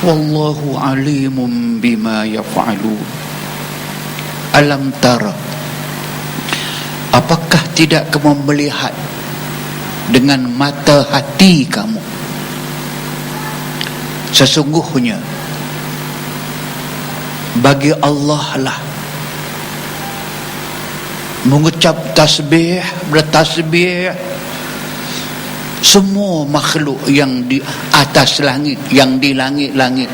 wallahu alimun bima yaf'alun. Alam tara, apakah tidak kamu melihat dengan mata hati kamu, sesungguhnya bagi Allah lah mengucap tasbih, bertasbih semua makhluk yang di atas langit, yang di langit-langit,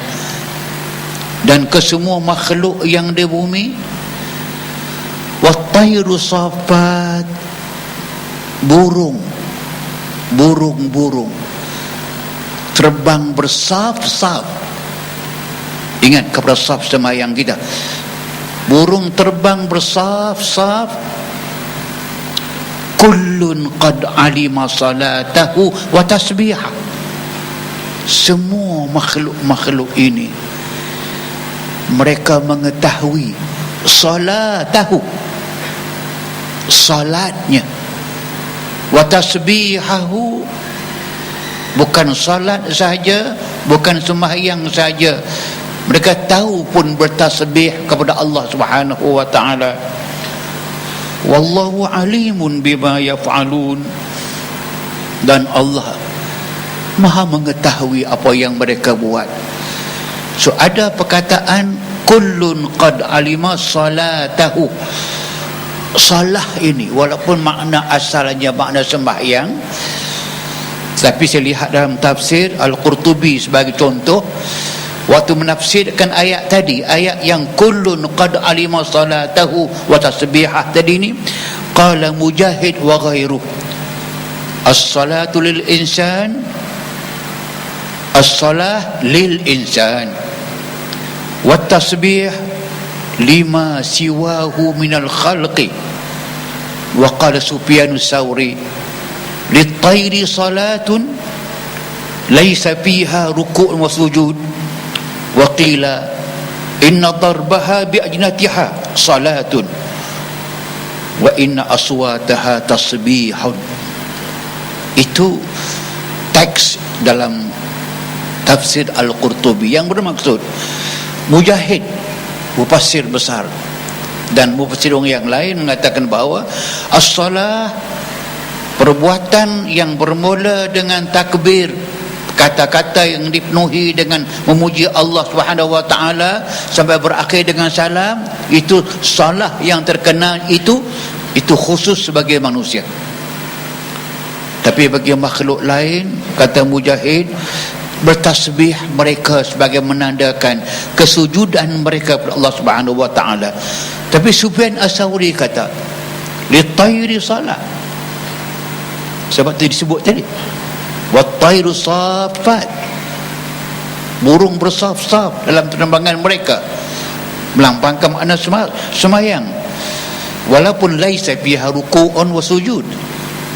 dan ke semua makhluk yang di bumi. Wattairu safat, burung terbang bersaf-saf. Ingat kepada saf semayang kita, burung terbang bersaf-saf. Kullun qad alima salatahu wa tasbihah. Semua makhluk-makhluk ini mereka mengetahui salatahu, salatnya, wa tasbihahu, bukan salat saja, bukan sembahyang saja, mereka tahu pun bertasbih kepada Allah Subhanahu wa taala. Wallahu alimun bima yaf'alun, dan Allah Maha mengetahui apa yang mereka buat. So ada perkataan kullun qad alima salatahu. Salah ini walaupun makna asalnya makna sembahyang, tapi saya lihat dalam tafsir Al-Qurtubi sebagai contoh, waktu menafsirkan ayat tadi, ayat yang kullun qad alima salatahu wa tasbihah tadi ni, qala Mujahid wa ghairuh, as-salatu lil insan, as-salah lil insan, wa tasbih lima siwahu minal khalqi. Wa qala Sufyanus Tsauri, lit-tayri salatun laysa fiha ruku' wa sujud. Wa qila inna darbaha bi ajnatiha salatun wa inna aswataha tasbihun. Itu teks dalam tafsir Al-Qurtubi yang bermaksud Mujahid, mufassir besar, dan mufassir yang lain mengatakan bahawa as-salah, perbuatan yang bermula dengan takbir, kata-kata yang dipenuhi dengan memuji Allah Subhanahu wa taala sampai berakhir dengan salam, itu salah yang terkenal, itu khusus sebagai manusia. Tapi bagi makhluk lain, kata Mujahid, bertasbih mereka sebagai menandakan kesujudan mereka kepada Allah Subhanahu wa taala. Tapi Sufyan Ats-Tsauri kata litayri salah, sebab itu disebut tadi wattairu safat, burung bersaf-saf dalam penerbangan mereka, melambangkan makna semayang. Walaupun laisa fiha ruku'un wa sujud,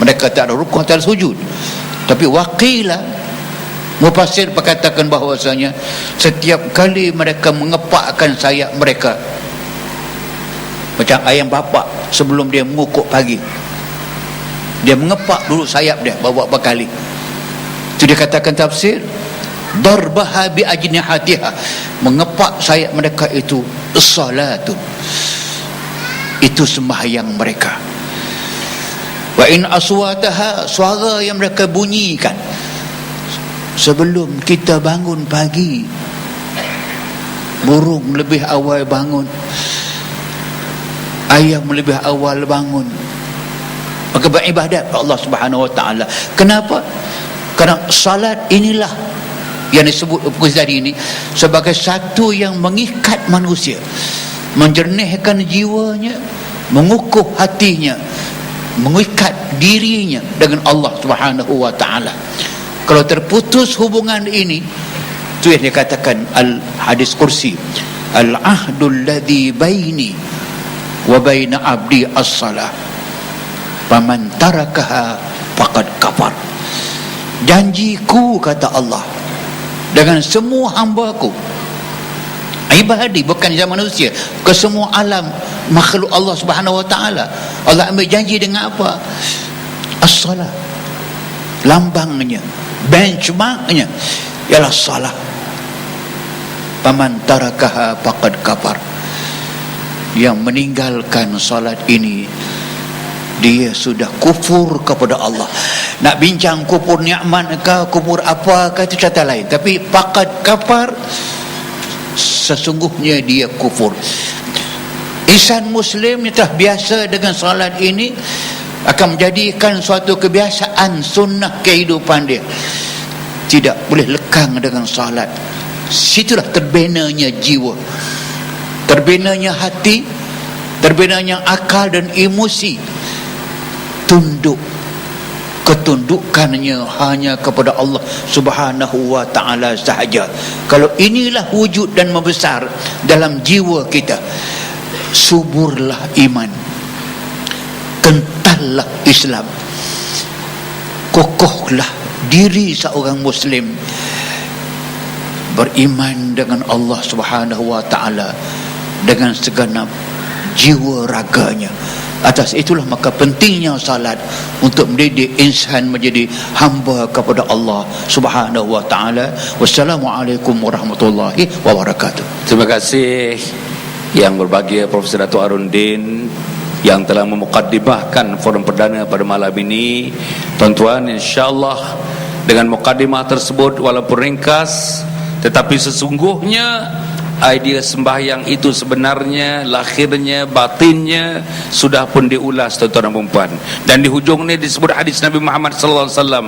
mereka tak ada rukuk dan sujud. Tapi waqila, mufassir berkatakan bahawasanya setiap kali mereka mengepakkan sayap mereka, macam ayam bapak sebelum dia mengukuk pagi, dia mengepak dulu sayap dia beberapa kali. Itu dia katakan tafsir darbaha bi ajnihatiha, mengepak sayap mereka itu salatun, itu sembahyang mereka. Wa in aswataha, suara yang mereka bunyikan sebelum kita bangun pagi. Burung lebih awal bangun, ayam lebih awal bangun, maka beribadat kepada Allah Subhanahu wa taala. Kenapa? Kerana salat inilah yang disebut tadi ini sebagai satu yang mengikat manusia, menjernihkan jiwanya, mengukuh hatinya, mengikat dirinya dengan Allah Subhanahu wa taala. Kalau terputus hubungan ini, itu yang dikatakan al-hadis kursi, al-ahdul ladzi baini wa baina abdi as-salah faman tarakaha faqad kafar. Janjiku, kata Allah, dengan semua hamba-Ku, ibadi, bukan zaman manusia, ke semua alam makhluk Allah Subhanahu wa taala. Allah ambil janji dengan apa? As-salah. Lambangnya, benchmarknya ialah salah. Faman tarakaha faqad kafar. Yang meninggalkan salat ini, dia sudah kufur kepada Allah. Nak bincang kufur nikmat ke kufur apa ke itu cerita lain, tapi faqad kafar, sesungguhnya dia kufur. Insan Muslim yang telah biasa dengan salat ini akan menjadikan suatu kebiasaan sunnah kehidupan dia, tidak boleh lekang dengan salat. Situlah terbinanya jiwa, terbinanya hati, terbinanya akal dan emosi. Tunduk, ketundukannya hanya kepada Allah Subhanahu wa ta'ala sahaja. Kalau inilah wujud dan membesar dalam jiwa kita, suburlah iman, kentallah Islam, kokohlah diri seorang Muslim, beriman dengan Allah Subhanahu wa ta'ala dengan segenap jiwa raganya. Atas itulah maka pentingnya salat untuk mendidik insan menjadi hamba kepada Allah Subhanahu wa ta'ala. Wassalamualaikum warahmatullahi wabarakatuh. Terima kasih yang berbahagia Profesor Dato' Harundin yang telah memukaddimahkan forum perdana pada malam ini. Tuan-tuan, insyaAllah dengan mukaddimah tersebut walaupun ringkas, tetapi sesungguhnya idea sembahyang itu sebenarnya lahirnya, batinnya sudah pun diulas, tuan-tuan dan puan-puan. Dan di hujung ini disebut hadis Nabi Muhammad sallallahu alaihi wasallam,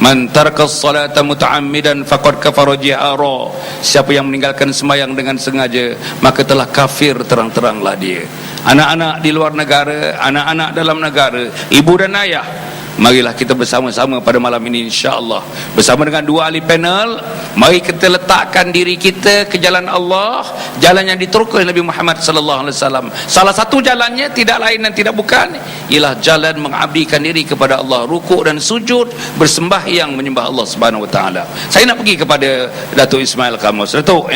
man taraka as-salata muta'ammidan faqad kafara jihara. Siapa yang meninggalkan sembahyang dengan sengaja, maka telah kafir terang-teranglah dia. Anak-anak di luar negara, anak-anak dalam negara, ibu dan ayah, marilah kita bersama-sama pada malam ini insya-Allah bersama dengan dua ahli panel, mari kita letakkan diri kita ke jalan Allah, jalan yang diteruskan oleh Nabi Muhammad sallallahu alaihi wasallam. Salah satu jalannya tidak lain dan tidak bukan ialah jalan mengabdikan diri kepada Allah, rukuk dan sujud, bersembahyang menyembah Allah Subhanahu wa taala. Saya nak pergi kepada Datuk Ismail Kamus. Datuk,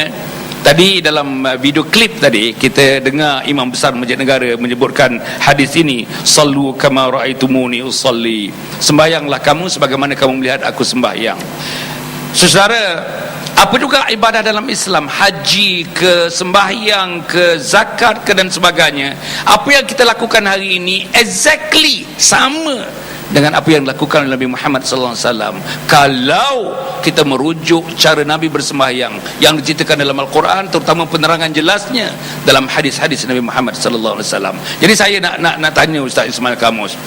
tadi dalam video klip tadi kita dengar Imam Besar Masjid Negara menyebutkan hadis ini, sallu kama raaitumuni usalli, sembahyanglah kamu sebagaimana kamu melihat aku sembahyang. Saudara, apa juga ibadah dalam Islam, haji ke, sembahyang ke, zakat ke dan sebagainya, apa yang kita lakukan hari ini exactly sama dengan apa yang dilakukan oleh Nabi Muhammad sallallahu alaihi wasallam. Kalau kita merujuk cara Nabi bersembahyang yang diceritakan dalam Al-Quran, terutama penerangan jelasnya dalam hadis-hadis Nabi Muhammad sallallahu alaihi wasallam. Jadi saya nak tanya Ustaz Ismail Kamus.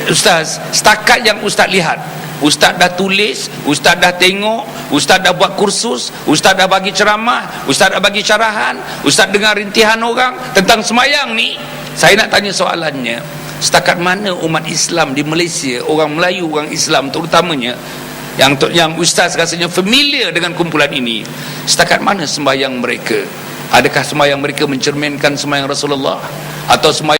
Ustaz, setakat yang Ustaz lihat, Ustaz dah tulis, Ustaz dah tengok, Ustaz dah buat kursus, Ustaz dah bagi ceramah, Ustaz dah bagi syarahan, Ustaz dengar rintihan orang tentang sembahyang ni. Saya nak tanya soalannya, setakat mana umat Islam di Malaysia, orang Melayu, orang Islam terutamanya, yang Ustaz rasanya familiar dengan kumpulan ini, setakat mana sembahyang mereka? Adakah sembahyang mereka mencerminkan sembahyang Rasulullah, atau sembahyang